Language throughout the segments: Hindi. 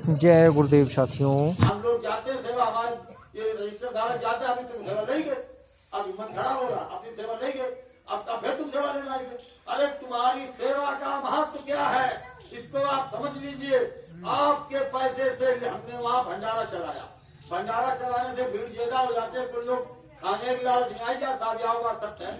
जय गुरुदेव साथियों। हम लोग जाते हैं सेवा, हमारे ये रजिस्टर धारक जाते हैं, अभी तुम सेवा नहीं गए, अब हिम्मत खड़ा हो रहा, अपनी सेवा नहीं गए, अब फिर तुम सेवा लेना आएंगे। अरे तुम्हारी सेवा का महत्व क्या है इसको आप समझ लीजिए। आपके पैसे से हमने वहाँ भंडारा चलाया, भंडारा चलाने से भीड़ ज्यादा हो जाते हैं, कुछ लोग खाने के लालच में आई जाता, सत्य है।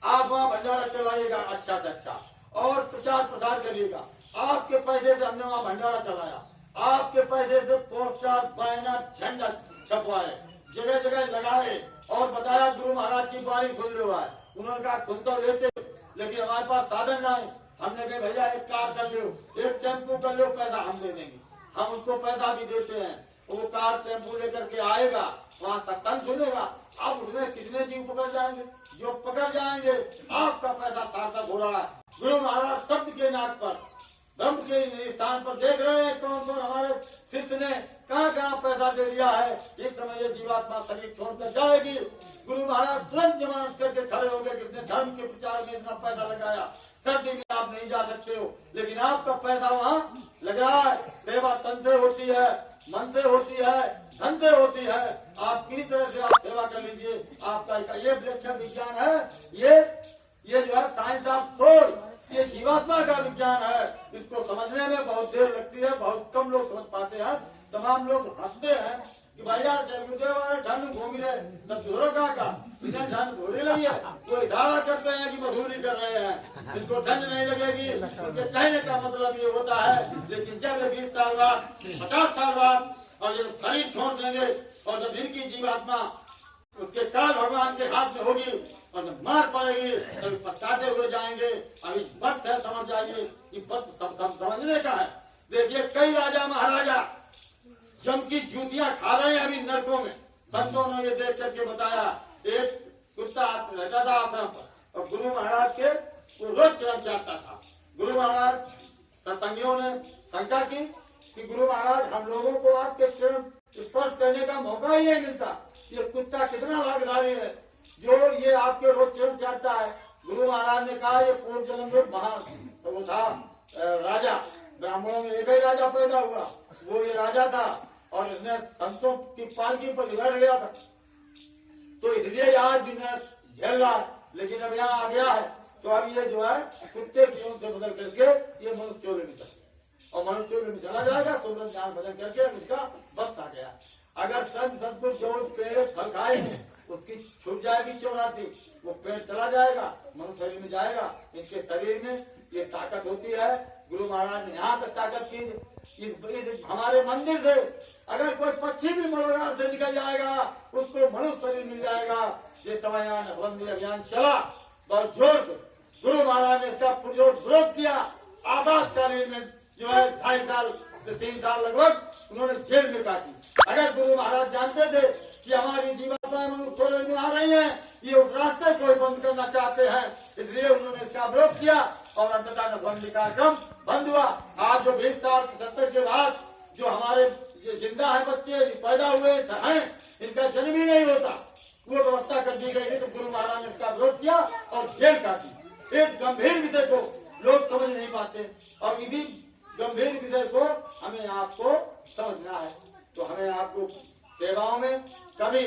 आप वहाँ भंडारा चलाइएगा अच्छा से अच्छा, और प्रचार प्रसार करिएगा। आपके पैसे से हमने वहाँ भंडारा चलाया, आपके पैसे से पोस्टर बैनर झंडा छपवाए, जगह जगह लगाए और बताया गुरु महाराज की वाणी सुन लो है। उन्होंने कहा सुन तो लेते, लेकिन हमारे पास साधन नहीं। हमने कहा भैया एक कार कर लो, एक टेम्पू कर लो, पैसा हम दे देंगे। हम उसको पैसा भी देते हैं, वो कार टेम्पू लेकर के आएगा, वहाँ सत्संग सुनेगा। अब उसमें कितने जीव पकड़ जाएंगे, जो पकड़ जाएंगे आपका पैसा सार्थक हो रहा है। गुरु महाराज शब्द के नाक पर, ब्रह्म के स्थान पर देख रहे हैं कौन कौन हमारे शिष्य ने कहाँ कहाँ पैसा दे दिया है। एक समय ये जीवात्मा शरीर छोड़कर जाएगी, गुरु महाराज तुरंत जमानत करके खड़े हो गए, कितने धर्म के प्रचार में इतना पैसा लगाया, सर्दी में आप नहीं जा सकते हो, लेकिन आपका पैसा वहाँ लग रहा है। सेवा तन से होती है, मन से होती है, धन से होती है। आप किसी तरह से आप सेवा कर लीजिए, आपका ये विलक्षण विज्ञान है। ये जो है साइंस ऑफ सोल, ये जीवात्मा का विज्ञान है। इसको समझने में बहुत देर लगती है, बहुत कम लोग समझ पाते हैं। तमाम लोग हंसते हैं कि भैया ठंड घूम रहे तब जोरो का इन्हें ठंड थोड़ी लगी है। वो इशारा करते हैं कि मजदूरी कर रहे हैं, इनको ठंड नहीं लगेगी। उनके कहने का मतलब ये होता है, लेकिन जब 20 साल बाद 50 साल बाद और ये शरीर छोड़ देंगे और जब इनकी जीवात्मा उसके काल भगवान के हाथ में होगी और जब मार पड़ेगी तभी पछताते हुए जाएंगे। अभी वक्त है, समझ जाइए, ये वक्त सब समझने का है। देखिए कई राजा महाराजा जम की जूतियां खा रहे हैं अभी नरकों में। संतों ने ये देख करके बताया, एक कुत्ता रहता था आश्रम पर और गुरु महाराज के वो रोज चरण चाटता था। गुरु महाराज सत्संगियों ने शंका की कि गुरु महाराज हम लोगों को आपके चरण स्पर्श करने का मौका ही नहीं मिलता, ये कुत्ता कितना भागीदारी है जो ये आपके रोज चरण चाटता है। गुरु महाराज ने कहा ये पूर्व जन्म में महान वो था राजा, ब्राह्मणों में एक ही राजा पैदा हुआ, वो ये राजा था और इसने संतों की पालकी पर बिगड़ गया था, तो इसलिए आज दुनिया झेल रहा है। लेकिन अब यहाँ आ गया है तो अब ये जो है कुत्ते की ऊँट से बदल करके ये मनुष्य चोले में चल और मनुष्य चोले में चला जाएगा। सुमरन ज्ञान भजन करके इसका वक्त आ गया। अगर संत सदगुरु जो पेड़ फल खाए उसकी छूट जाएगी चौराती, वो पेड़ चला जाएगा, मनुष्य शरीर में जाएगा। इनके शरीर में ये ताकत होती है। गुरु महाराज ने यहाँ तक ताकत की, हमारे मंदिर से अगर कोई पक्षी भी मनोरार से निकल जाएगा उसको मनुष्य शरीर मिल जाएगा। ये समय अभियान चला बहुत जोर से, गुरु महाराज ने इसका पुरजोर विरोध किया। आपातकालीन में जो है 2.5 साल से 3 साल लगभग उन्होंने जेल में काटी। अगर गुरु महाराज जानते थे कि हमारी जीवात्माएं मनुष्य में आ रही हैं, ये उस रास्ते को बंद करना चाहते हैं, इसलिए उन्होंने इसका विरोध किया और अंततः नसबंदी कार्यक्रम बंद हुआ। आज जो 20 साल 70 के बाद जो हमारे जिंदा है बच्चे पैदा हुए हैं, इनका जन्म ही नहीं होता, वो व्यवस्था कर दी गई थी। तो गुरु महाराज ने इसका विरोध किया और जेल काटी। एक गंभीर विषय को लोग समझ नहीं पाते और इसी गंभीर विषय को हमें आपको समझना है। तो हमें आपको सेवाओं में कभी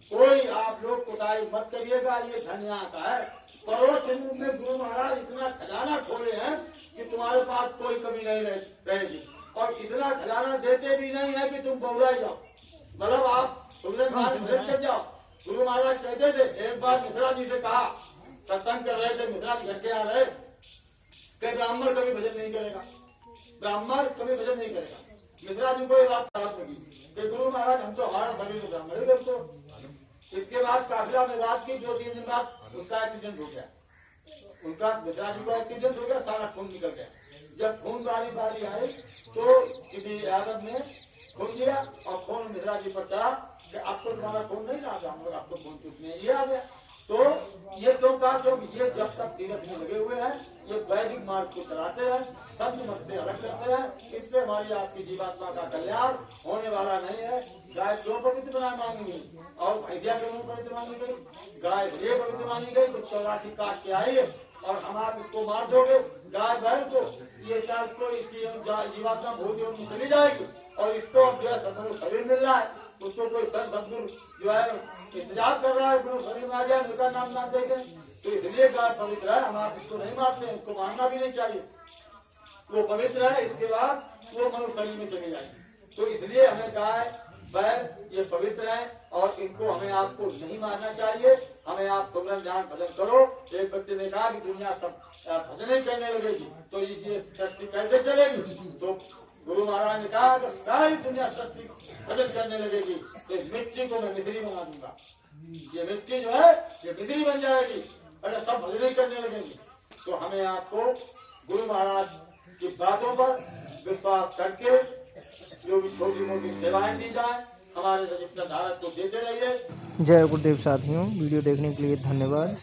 कोई आप लोग कोताही मत करिएगा, ये धन्य का है। परोक्ष रूप में गुरु महाराज इतना खजाना खोले हैं कि तुम्हारे पास कोई कमी नहीं रहेगी और इतना खजाना देते भी नहीं है कि तुम बहुराई जाओ, मतलब आप कर जाओ। गुरु महाराज कहते थे, एक बार मिश्रा जी से कहा, सत्संग कर रहे थे, मिश्रा जी घर के आ रहे कि ब्राह्मण कभी भजन नहीं करेगा, ब्राह्मण कभी भजन नहीं करेगा। मिश्रा जी को ये बात खराब लगी कि गुरु महाराज हम तो हमारा शरीर तो ब्राह्मण है दोस्तों। इसके बाद काफिला में बात की, 2-3 दिन बाद उसका एक्सीडेंट हो गया, उनका मिश्रा जी का एक्सीडेंट हो गया, सारा खून निकल गया। जब खून वाली बारी आई तो किसी यादव ने खून दिया और खून मिश्रा जी पर चढ़ा कि अब तो तुम्हारा खून नहीं रहा, हम लोग आपको खून चुकने ये आ गया। तो ये क्यों कहा, क्योंकि ये जब तक तीरथ में लगे हुए हैं, ये वैदिक मार्ग को चलाते हैं, संत मत से अलग करते हैं, इससे हमारी आपकी जीवात्मा का कल्याण होने वाला नहीं है। गाय क्यों पवित्र बनाए मांगी गई और भैंसिया क्यों पवित्र मांगी गई? गाय ये पवित्र मांगी गई तो 84 काट के आई है और हम आप इसको मार दोगे गाय बैल को, ये चार को इसकी जीवात्मा भूति उनमें चली जाएगी और इसको जो है सदगुरु शरीर मिल रहा है, उसको कोई सदगुरु जो है इंतजार कर रहा है गुरु शरीर में आ जाए, उनका नाम देंगे। तो इसलिए गाय पवित्र है, हम आप इसको नहीं मारते हैं, इसको मारना भी नहीं चाहिए, वो पवित्र है। इसके बाद वो मनुष्य शरीर में चली जाएगी। तो इसलिए हमें गाय बैल ये पवित्र है और इनको हमें आपको नहीं मारना चाहिए। हमें आप सुमरन ध्यान भजन करो। एक व्यक्ति ने कहा कि दुनिया सब भजन ही करने लगेगी तो ये सृष्टि कैसे चलेगी? तो गुरु महाराज ने कहा कि सारी दुनिया सृष्टि भजन करने लगेगी तो इस मिट्टी को मैं मिश्री बना दूंगा। ये मिट्टी जो है ये मिश्री बन जाएगी, अरे सब भजन ही करने लगेंगे। तो हमें आपको गुरु महाराज की बातों पर विश्वास करके जो भी छोटी मोटी सेवाएं दी जाए हमारे रजिस्टर धारक को देते रहिए। जय गुरुदेव साथियों, वीडियो देखने के लिए धन्यवाद।